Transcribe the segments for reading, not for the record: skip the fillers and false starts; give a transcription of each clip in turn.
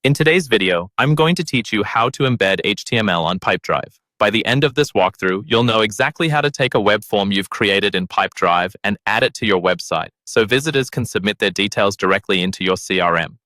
In today's video, I'm going to teach you how to embed HTML on Pipedrive. By the end of this walkthrough, you'll know exactly how to take a web form you've created in Pipedrive and add it to your website, so visitors can submit their details directly into your CRM.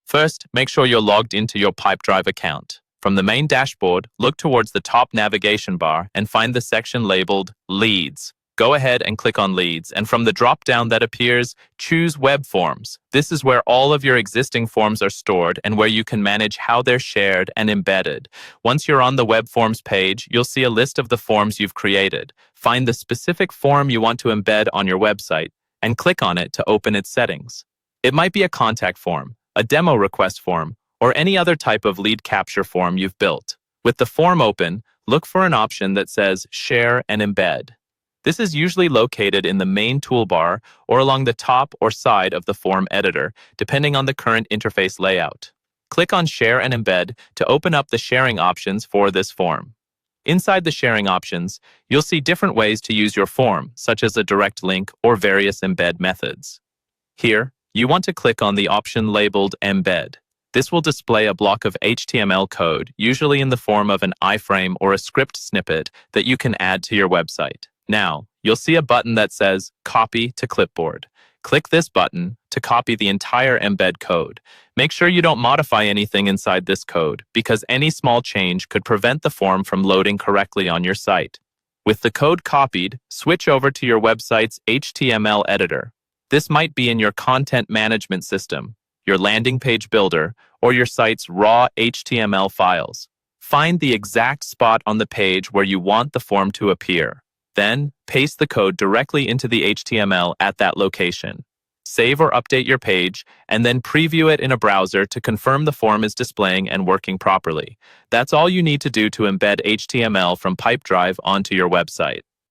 First, make sure you're logged into your Pipedrive account. From the main dashboard, look towards the top navigation bar and find the section labeled Leads. Go ahead and click on Leads, and from the drop-down that appears, choose Web Forms. This is where all of your existing forms are stored and where you can manage how they're shared and embedded. Once you're on the Web Forms page, you'll see a list of the forms you've created. Find the specific form you want to embed on your website and click on it to open its settings. It might be a contact form, a demo request form, or any other type of lead capture form you've built. With the form open, look for an option that says Share and Embed. This is usually located in the main toolbar or along the top or side of the form editor, depending on the current interface layout. Click on Share and Embed to open up the sharing options for this form. Inside the sharing options, you'll see different ways to use your form, such as a direct link or various embed methods. Here, you want to click on the option labeled Embed. This will display a block of HTML code, usually in the form of an iframe or a script snippet that you can add to your website. Now, you'll see a button that says Copy to Clipboard. Click this button to copy the entire embed code. Make sure you don't modify anything inside this code, because any small change could prevent the form from loading correctly on your site. With the code copied, switch over to your website's HTML editor. This might be in your content management system, your landing page builder, or your site's raw HTML files. Find the exact spot on the page where you want the form to appear. Then, paste the code directly into the HTML at that location. Save or update your page, and then preview it in a browser to confirm the form is displaying and working properly. That's all you need to do to embed HTML from Pipedrive onto your website.